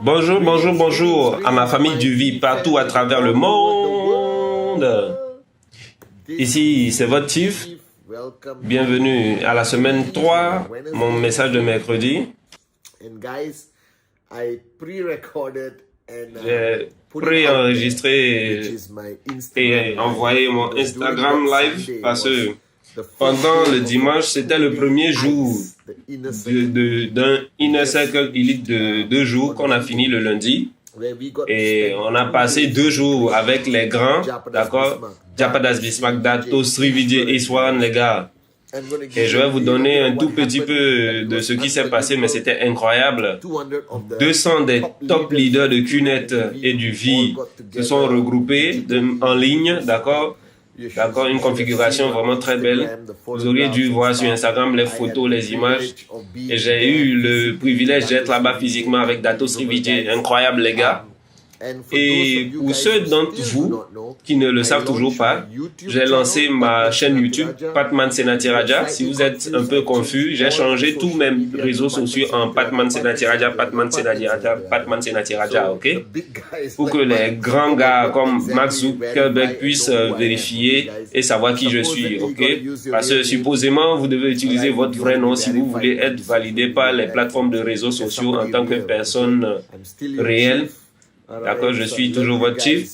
Bonjour, bonjour, bonjour à ma famille du vie partout à travers le monde. Ici, c'est votre Chief. Bienvenue à la semaine 3, mon message de mercredi. J'ai préenregistré et envoyé mon Instagram live parce que pendant le dimanche, c'était le premier jour d'un Inner Circle Elite de 2 jours qu'on a fini le lundi. Et on a passé 2 jours avec les grands, d'accord? Japadas Bismarck, Dato, Srividye et Swan, les gars. Et je vais vous donner un tout petit peu de ce qui s'est passé, mais c'était incroyable. 200 des top leaders de QNET et du VI se sont regroupés en ligne, d'accord? D'accord, une configuration vraiment très belle. Vous auriez dû voir sur Instagram les photos, les images. Et j'ai eu le privilège d'être là-bas physiquement avec Dato Srividye. Incroyable, les gars. Et pour ceux d'entre vous qui ne le savent toujours pas, j'ai lancé ma chaîne YouTube Patman Senati Raja. Si vous êtes un peu confus, j'ai changé tous mes réseaux sociaux en Patman Senati Raja, Patman Senati Raja, Patman Senati Raja, ok? Pour que les grands gars comme Max Zuckerberg puissent vérifier et savoir qui je suis, ok? Parce que supposément, vous devez utiliser votre vrai nom si vous voulez être validé par les plateformes de réseaux sociaux en tant que personne réelle. D'accord, je suis toujours votre Chief.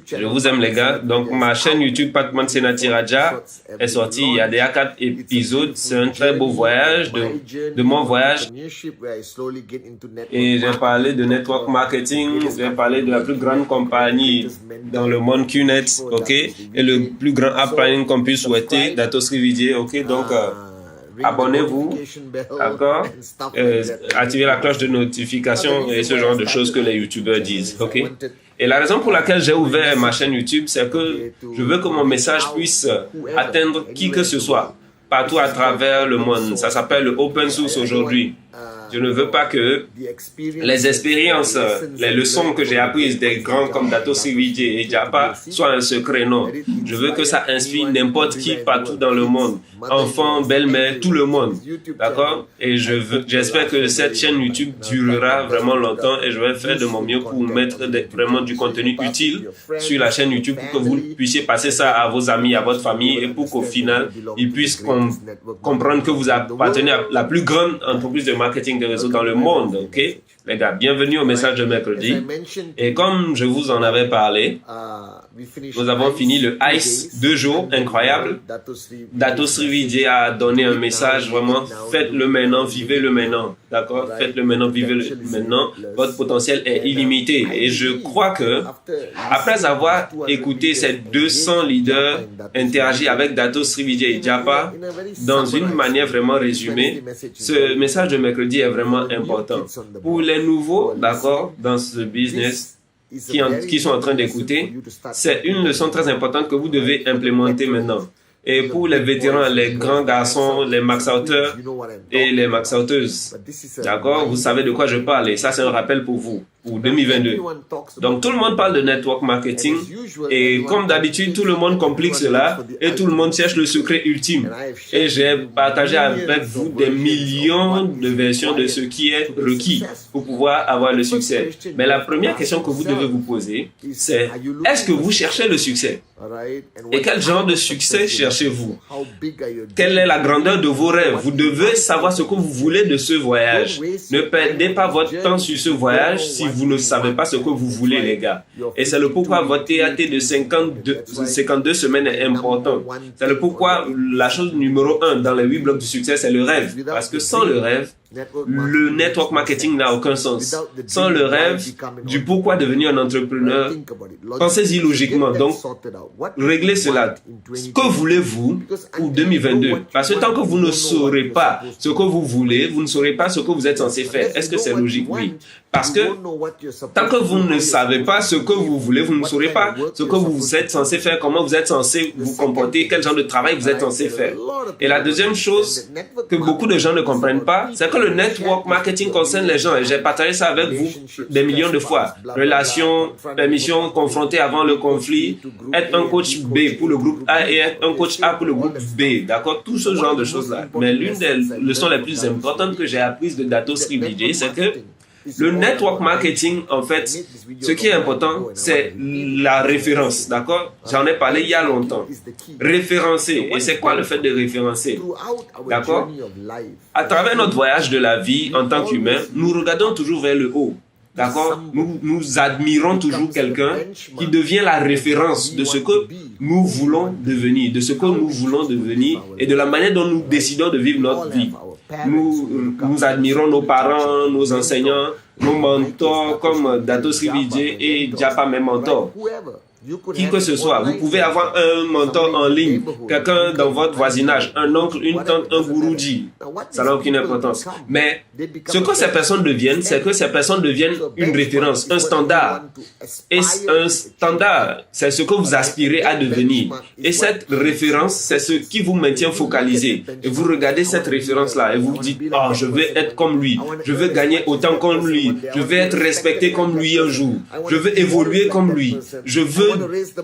Je vous aime, les gars. Donc, ma chaîne YouTube Patman Senati Raja est sortie. Il y a déjà 4 épisodes. C'est un très beau voyage de mon voyage. Et j'ai parlé de network marketing. J'ai parlé de la plus grande compagnie dans le monde QNET, ok? Et le plus grand app planning qu'on puisse souhaiter, Dato Srividye, ok? Donc, abonnez-vous, d'accord? Activez la cloche de notification et ce genre de choses que les youtubeurs disent, ok? Et la raison pour laquelle j'ai ouvert ma chaîne YouTube, c'est que je veux que mon message puisse atteindre qui que ce soit, partout à travers le monde. Ça s'appelle le open source aujourd'hui. Je ne veux pas que les expériences, les leçons que j'ai apprises des grands comme Dato Srividye et Japa soient un secret, non. Je veux que ça inspire n'importe qui partout dans le monde. Enfants, belle-mère, tout le monde. D'accord? Et j'espère que cette chaîne YouTube durera vraiment longtemps et je vais faire de mon mieux pour mettre vraiment du contenu utile sur la chaîne YouTube pour que vous puissiez passer ça à vos amis, à votre famille et pour qu'au final, ils puissent comprendre que vous appartenez à la plus grande entreprise de marketing de réseau dans le monde, ok? Les gars, bienvenue au message de mercredi. Et comme je vous en avais parlé, nous avons fini le ICE, 2 jours, incroyable. Dato Srividye a donné un message vraiment, faites-le maintenant, vivez-le maintenant. D'accord? Faites-le maintenant, vivez-le maintenant. Votre potentiel est illimité. Et je crois que, après avoir écouté ces 200 leaders interagir avec Dato Srividye et Japa, dans une manière vraiment résumée, ce message de mercredi est vraiment important. Pour les nouveaux, d'accord, dans ce business, qui sont en train d'écouter, c'est une leçon très importante que vous devez implémenter maintenant. Et pour les vétérans, les grands garçons, les max-outers et les max-outeuses, d'accord, vous savez de quoi je parle et ça c'est un rappel pour vous, pour 2022. Donc tout le monde parle de network marketing et comme d'habitude, tout le monde complique cela et tout le monde cherche le secret ultime. Et j'ai partagé avec vous des millions de versions de ce qui est requis pour pouvoir avoir le succès. Mais la première question que vous devez vous poser, c'est est-ce que vous cherchez le succès? Et quel genre de succès cherchez-vous? Quelle est la grandeur de vos rêves? Vous devez savoir ce que vous voulez de ce voyage. Ne perdez pas votre temps sur ce voyage si vous ne savez pas ce que vous voulez, les gars. Et c'est le pourquoi votre TAT de 52 semaines est important. C'est le pourquoi la chose numéro 1 dans les 8 blocs du succès, c'est le rêve. Parce que sans le rêve, le network marketing n'a aucun sens. Sans le rêve du pourquoi devenir un entrepreneur, pensez-y logiquement. Donc, réglez cela. Que voulez-vous pour 2022? Parce que tant que vous ne saurez pas ce que vous voulez, vous ne saurez pas ce que vous êtes censé faire. Est-ce que c'est logique? Oui. Parce que tant que vous ne savez pas ce que vous voulez, vous ne saurez pas ce que vous êtes censé faire, comment vous êtes censé vous comporter, quel genre de travail vous êtes censé faire. Et la deuxième chose que beaucoup de gens ne comprennent pas, c'est que le network marketing concerne les gens. Et j'ai partagé ça avec vous des millions de fois. Relations, permission, confronter avant le conflit, être un coach B pour le groupe A et être un coach A pour le groupe B. D'accord? Tout ce genre de choses-là. Mais l'une des leçons les plus importantes que j'ai apprises de Dato Srividye, c'est que Le network marketing, en fait, ce qui est important, c'est la référence, d'accord? J'en ai parlé il y a longtemps. Référencer. Et c'est quoi le fait de référencer? D'accord? À travers notre voyage de la vie en tant qu'humain, nous regardons toujours vers le haut. D'accord? Nous admirons toujours quelqu'un qui devient la référence de ce que nous voulons devenir, de ce que nous voulons devenir et de la manière dont nous décidons de vivre notre vie. Nous admirons nos parents, nos enseignants, nos mentors comme Dato Sri Vijay et Japa, mes mentors. Qui que ce soit, vous pouvez avoir un mentor en ligne, quelqu'un dans votre voisinage, un oncle, une tante, un gourouji. Ça n'a aucune importance. Mais ce que ces personnes deviennent, c'est que ces personnes deviennent une référence, un standard. Et un standard, c'est ce que vous aspirez à devenir. Et cette référence, c'est ce qui vous maintient focalisé. Et vous regardez cette référence-là et vous vous dites, oh, je veux être comme lui, je veux gagner autant comme lui, je veux être respecté comme lui un jour, je veux évoluer comme lui, je veux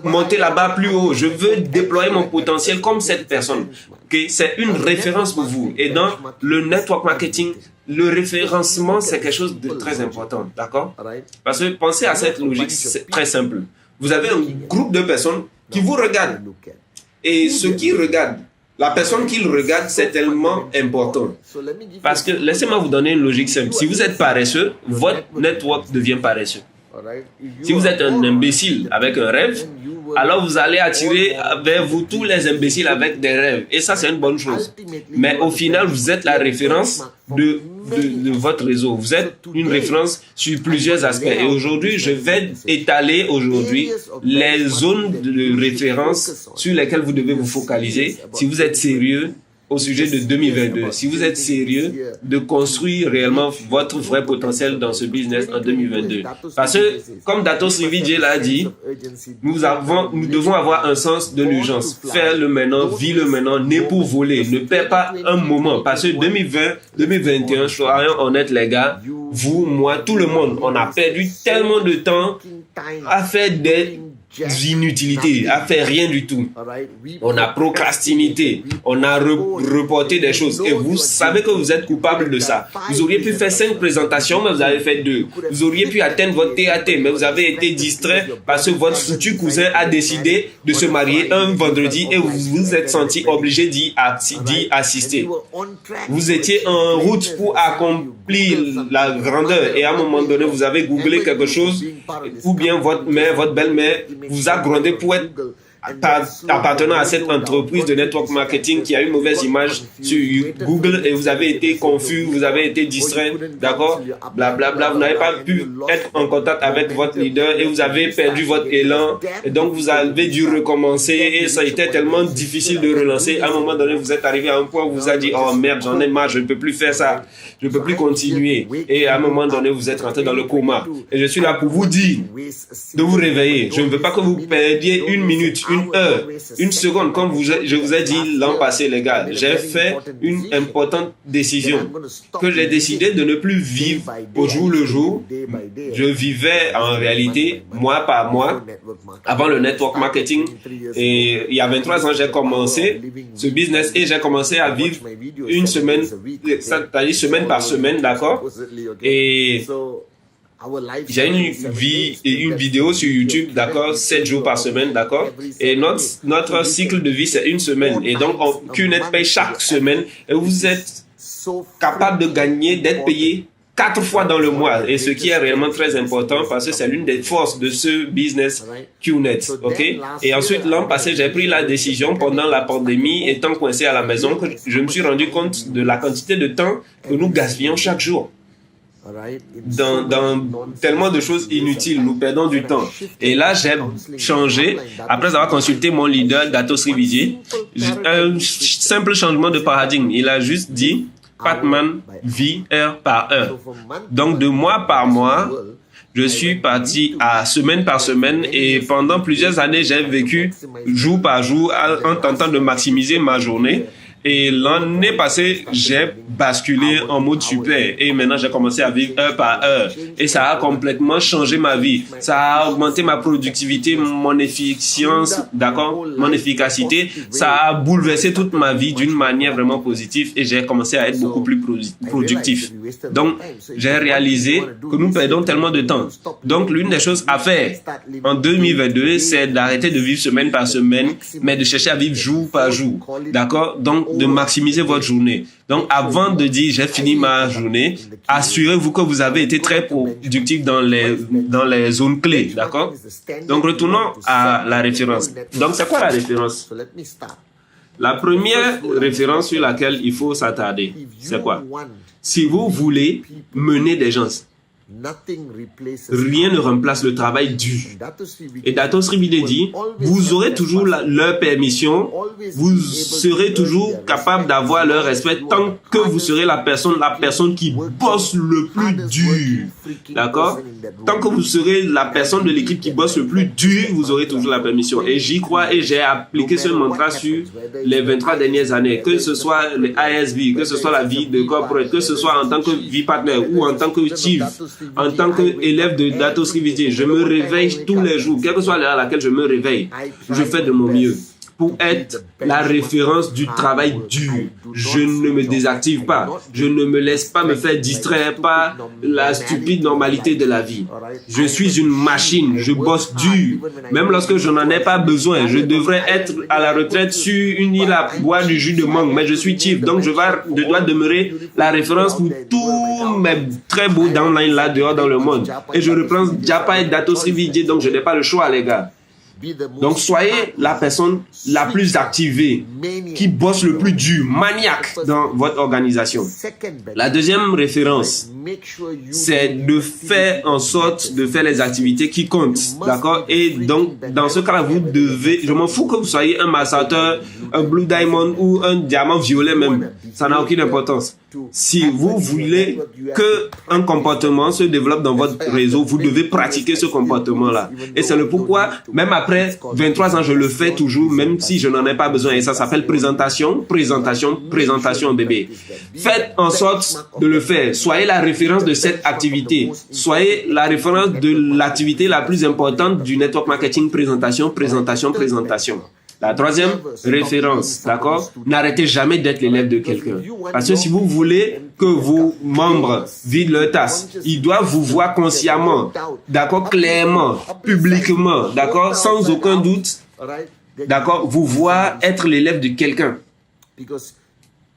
monter là-bas plus haut, je veux déployer mon potentiel comme cette personne. Okay? C'est une référence pour vous. Et dans le network marketing, le référencement, c'est quelque chose de très important. D'accord? Parce que pensez à cette logique, c'est très simple. Vous avez un groupe de personnes qui vous regardent. Et ceux qui regardent, la personne qui le regarde, c'est tellement important. Parce que, laissez-moi vous donner une logique simple. Si vous êtes paresseux, votre network devient paresseux. Si vous êtes un imbécile avec un rêve, alors vous allez attirer vers vous tous les imbéciles avec des rêves. Et ça, c'est une bonne chose. Mais au final, vous êtes la référence de votre réseau. Vous êtes une référence sur plusieurs aspects. Et aujourd'hui, je vais étaler les zones de référence sur lesquelles vous devez vous focaliser si vous êtes sérieux au sujet de 2022. Si vous êtes sérieux de construire réellement votre vrai potentiel dans ce business en 2022. Parce que, comme Dato Sri Vijay l'a dit, nous devons avoir un sens de l'urgence. Faire le maintenant, vivre le maintenant, n'est pour voler. Ne perds pas un moment. Parce que 2020, 2021, soyons honnêtes les gars, vous, moi, tout le monde, on a perdu tellement de temps à faire des inutilités, à faire rien du tout. On a procrastiné, on a reporté des choses et vous savez que vous êtes coupable de ça. Vous auriez pu faire 5 présentations, mais vous avez fait 2. Vous auriez pu atteindre votre TAT, mais vous avez été distrait parce que votre futur cousin a décidé de se marier un vendredi et vous vous êtes senti obligé d'y assister. Vous étiez en route pour accomplir la grandeur et à un moment donné, vous avez googlé quelque chose ou bien votre mère, votre belle-mère vous a grondé pour être appartenant à cette entreprise de network marketing qui a une mauvaise image sur Google et vous avez été confus, vous avez été distrait, d'accord, blablabla, vous n'avez pas pu être en contact avec votre leader et vous avez perdu votre élan et donc vous avez dû recommencer et ça a été tellement difficile de relancer. À un moment donné, vous êtes arrivé à un point où vous avez dit, oh merde, j'en ai marre, je ne peux plus faire ça, je ne peux plus continuer. Et à un moment donné, vous êtes rentré dans le coma. Et je suis là pour vous dire de vous réveiller. Je ne veux pas que vous perdiez une minute, une heure, une seconde, comme je vous ai dit l'an passé, les gars. J'ai fait une importante décision que j'ai décidé de ne plus vivre au jour le jour. Je vivais en réalité mois par mois avant le network marketing. Et il y a 23 ans, j'ai commencé ce business et j'ai commencé à vivre une semaine, c'est-à-dire semaine par semaine, d'accord? Et j'ai une vie et une vidéo sur YouTube, d'accord, 7 jours par semaine, d'accord. Et notre cycle de vie, c'est une semaine. Et donc, QNet paye chaque semaine. Et vous êtes capable de gagner, d'être payé 4 fois dans le mois. Et ce qui est réellement très important parce que c'est l'une des forces de ce business QNet, ok. Et ensuite, l'an passé, j'ai pris la décision pendant la pandémie, étant coincé à la maison, que je me suis rendu compte de la quantité de temps que nous gaspillons chaque jour. Dans tellement de choses inutiles, nous perdons du temps. Et là, j'ai changé, après avoir consulté mon leader, Dato Sri Vijay, un simple changement de paradigme. Il a juste dit, Patman vit heure par heure. Donc, de mois par mois, je suis parti à semaine par semaine et pendant plusieurs années, j'ai vécu jour par jour en tentant de maximiser ma journée. Et l'année passée, j'ai basculé en mode super. Et maintenant, j'ai commencé à vivre heure par heure. Et ça a complètement changé ma vie. Ça a augmenté ma productivité, mon efficience, d'accord, mon efficacité. Ça a bouleversé toute ma vie d'une manière vraiment positive. Et j'ai commencé à être beaucoup plus productif. Donc, j'ai réalisé que nous perdons tellement de temps. Donc, l'une des choses à faire en 2022, c'est d'arrêter de vivre semaine par semaine, mais de chercher à vivre jour par jour. D'accord? Donc, de maximiser votre journée. Donc, avant de dire j'ai fini ma journée, assurez-vous que vous avez été très productif dans les zones clés. D'accord? Donc, retournons à la référence. Donc, c'est quoi la référence? La première référence sur laquelle il faut s'attarder, c'est quoi? Si vous voulez mener des gens, rien ne remplace le travail dur. Et Dato Sri Vijay dit, vous aurez toujours leur permission, vous serez toujours capable d'avoir leur respect tant que vous serez la personne qui bosse le plus dur. D'accord? Tant que vous serez la personne de l'équipe qui bosse le plus dur, vous aurez toujours la permission. Et j'y crois et j'ai appliqué ce mantra sur les 23 dernières années. Que ce soit les ISV, que ce soit la vie de corporate, que ce soit en tant que vie partner ou en tant que chief, en tant qu'élève de Dato Sri Vijay, je me réveille tous les jours, quelle que soit l'heure à laquelle je me réveille, je fais de mon mieux pour être la référence du travail dur. Je ne me désactive pas. Je ne me laisse pas me faire distraire par la stupide normalité de la vie. Je suis une machine. Je bosse dur. Même lorsque je n'en ai pas besoin. Je devrais être à la retraite sur une île à boire du jus de mangue. Mais je suis chief. Donc je dois demeurer la référence pour tous mes très beaux downlines là dehors dans le monde. Et je reprends Japa et Dato Sri Vijay. Donc je n'ai pas le choix, les gars. Donc soyez la personne la plus activée, qui bosse le plus dur, maniaque dans votre organisation. La deuxième référence, c'est de faire en sorte de faire les activités qui comptent, d'accord? Et donc dans ce cas-là, vous devez, je m'en fous que vous soyez un massateur, un blue diamond ou un diamant violet même, ça n'a aucune importance. Si vous voulez que un comportement se développe dans votre réseau, vous devez pratiquer ce comportement-là. Et c'est le pourquoi, même après 23 ans, je le fais toujours, même si je n'en ai pas besoin. Et ça s'appelle présentation, bébé. Faites en sorte de le faire. Soyez la référence de cette activité. Soyez la référence de l'activité la plus importante du network marketing, présentation. La troisième référence, d'accord? N'arrêtez jamais d'être l'élève de quelqu'un. Parce que si vous voulez que vos membres vident leur tasse, ils doivent vous voir consciemment, d'accord, clairement, publiquement, d'accord, sans aucun doute, d'accord, vous voir être l'élève de quelqu'un.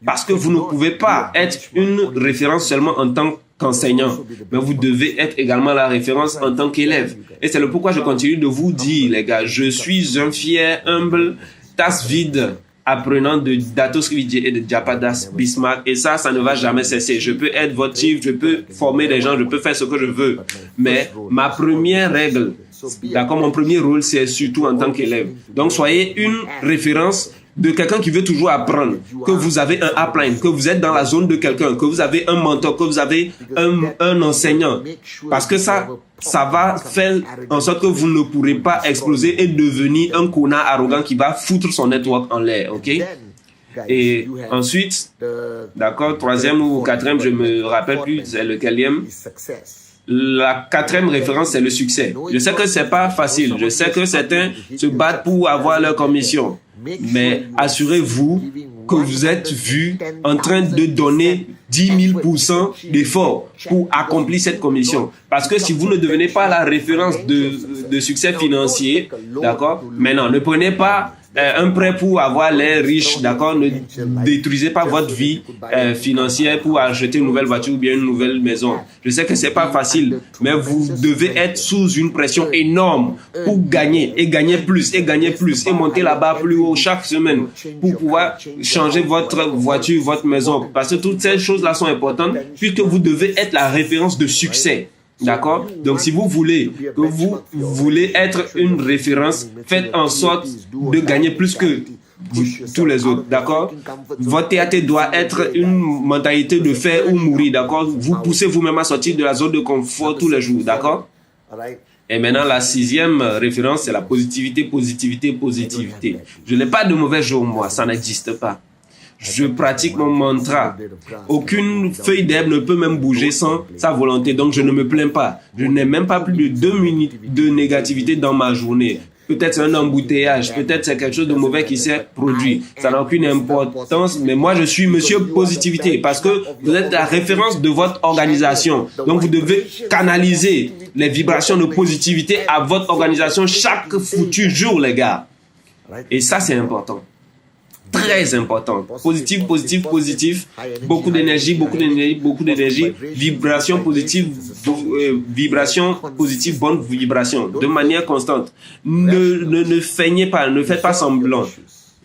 Parce que vous ne pouvez pas être une référence seulement en tant qu'enseignant, mais vous devez être également la référence en tant qu'élève. Et c'est le pourquoi je continue de vous dire, les gars, je suis un fier, humble, tasse vide, apprenant de Dato Sri Vijay et de Japa Das Bismarck. Et ça ne va jamais cesser. Je peux être votre chief, je peux former des gens, je peux faire ce que je veux. Mais ma première règle, d'accord, mon premier rôle, c'est surtout en tant qu'élève. Donc, soyez une référence de quelqu'un qui veut toujours apprendre, que vous avez un upline, que vous êtes dans la zone de quelqu'un, que vous avez un mentor, que vous avez un enseignant. Parce que ça va faire en sorte que vous ne pourrez pas exploser et devenir un connard arrogant qui va foutre son network en l'air, ok? Et ensuite, d'accord, troisième ou quatrième, je me rappelle plus, c'est le quatrième. La quatrième référence, c'est le succès. Je sais que c'est pas facile. Je sais que certains se battent pour avoir leur commission. Mais assurez-vous que vous êtes vu en train de donner 10 000% d'efforts pour accomplir cette commission. Parce que si vous ne devenez pas la référence de succès financier, d'accord, mais non, ne prenez pas un prêt pour avoir l'air riche, d'accord, ne détruisez pas votre vie financière pour acheter une nouvelle voiture ou bien une nouvelle maison. Je sais que c'est pas facile, mais vous devez être sous une pression énorme pour gagner et gagner plus et gagner plus et monter là-bas plus haut chaque semaine pour pouvoir changer votre voiture, votre maison. Parce que toutes ces choses-là sont importantes puisque vous devez être la référence de succès. D'accord? Donc, si vous voulez être une référence, faites en sorte de gagner plus que tous les autres. D'accord? Votre TAT doit être une mentalité de faire ou mourir. D'accord? Vous poussez vous-même à sortir de la zone de confort tous les jours. D'accord? Et maintenant, la sixième référence, c'est la positivité. Je n'ai pas de mauvais jour, moi. Ça n'existe pas. Je pratique mon mantra. Aucune feuille d'herbe ne peut même bouger sans sa volonté. Donc, je ne me plains pas. Je n'ai même pas plus de 2 minutes de négativité dans ma journée. Peut-être c'est un embouteillage, peut-être c'est quelque chose de mauvais qui s'est produit. Ça n'a aucune importance, mais moi je suis monsieur positivité parce que vous êtes la référence de votre organisation. Donc vous devez canaliser les vibrations de positivité à votre organisation chaque foutu jour, les gars. Et ça c'est important. Très important. Positif, positif, positif. Beaucoup d'énergie, beaucoup d'énergie, beaucoup d'énergie. Vibration positive, bonne vibration. De manière constante. Ne feignez pas, ne faites pas semblant.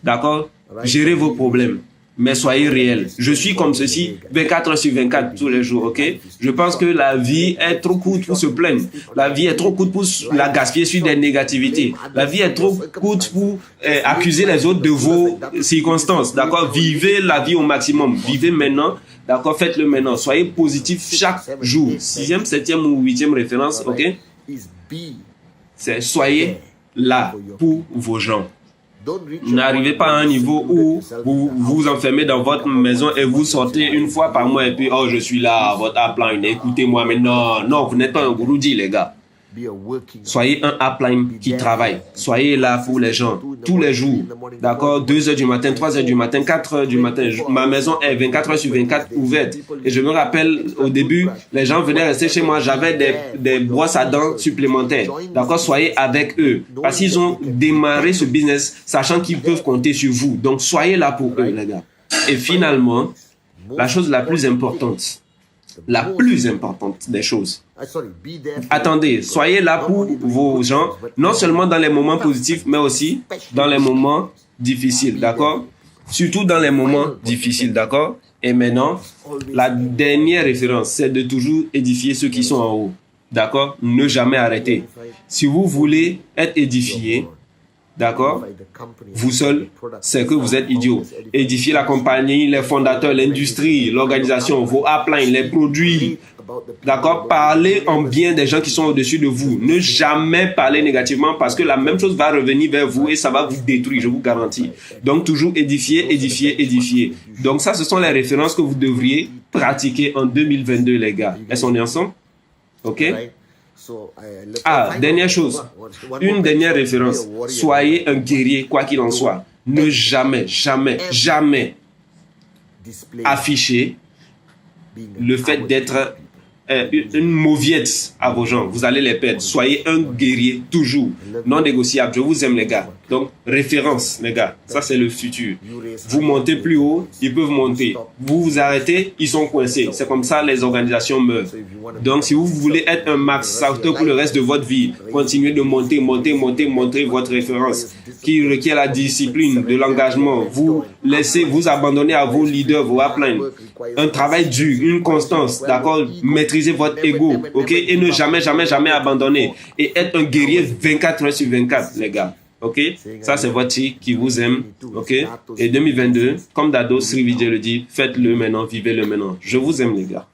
D'accord? Gérez vos problèmes. Mais soyez réels. Je suis comme ceci 24 heures sur 24 tous les jours, ok? Je pense que la vie est trop courte pour se plaindre. La vie est trop courte pour la gaspiller sur des négativités. La vie est trop courte pour accuser les autres de vos circonstances, d'accord? Vivez la vie au maximum. Vivez maintenant, d'accord? Faites-le maintenant. Soyez positif chaque jour. 6e, 7e ou 8e référence, ok? C'est soyez là pour vos gens. N'arrivez pas à un niveau où vous vous enfermez dans votre maison et vous sortez une fois par mois et puis, oh, je suis là, votre upline, écoutez-moi, mais non, vous n'êtes pas un gouroudi, les gars. Soyez un upline qui travaille. Soyez là pour les gens, tous les jours. D'accord? 2 heures du matin, 3 heures du matin, 4 heures du matin. Ma maison est 24 heures sur 24 ouverte. Et je me rappelle, au début, les gens venaient rester chez moi. J'avais des brosses à dents supplémentaires. D'accord? Soyez avec eux. Parce qu'ils ont démarré ce business, sachant qu'ils peuvent compter sur vous. Donc, soyez là pour eux, les gars. Et finalement, la chose la plus importante des choses. Attendez, soyez là pour vos gens, non seulement dans les moments positifs, mais aussi dans les moments difficiles, d'accord? Surtout dans les moments difficiles, d'accord? Et maintenant, la dernière référence, c'est de toujours édifier ceux qui sont en haut, d'accord? Ne jamais arrêter. Si vous voulez être édifié, d'accord? Vous seul, c'est que vous êtes idiot. Édifiez la compagnie, les fondateurs, l'industrie, l'organisation, vos uplines, les produits. D'accord? Parlez en bien des gens qui sont au-dessus de vous. Ne jamais parler négativement parce que la même chose va revenir vers vous et ça va vous détruire, je vous garantis. Donc, toujours édifier, édifier, édifier. Donc, ça, ce sont les références que vous devriez pratiquer en 2022, les gars. Est-ce qu'on est ensemble? OK? Dernière chose, une dernière référence. Soyez un guerrier, quoi qu'il en soit. Ne jamais, jamais, jamais afficher le fait d'être une mauviette à vos gens. Vous allez les perdre. Soyez un guerrier, toujours. Non négociable. Je vous aime, les gars. Donc, référence, les gars. Ça, c'est le futur. Vous montez plus haut, ils peuvent monter. Vous vous arrêtez, ils sont coincés. C'est comme ça, les organisations meurent. Donc, si vous voulez être un max sauteur pour le reste de votre vie, continuez de monter, montrez votre référence qui requiert la discipline, de l'engagement. Vous vous abandonnez à vos leaders, vos uplines. Un travail dur, une constance, d'accord? Maîtrisez votre ego, ok? Et ne jamais, jamais, jamais abandonner. Et être un guerrier 24 heures sur 24, les gars. Ok? Ça, c'est votre fille qui vous aime. Ok? Et 2022, comme Dado Srividya le dit, faites-le maintenant, vivez-le maintenant. Je vous aime, les gars.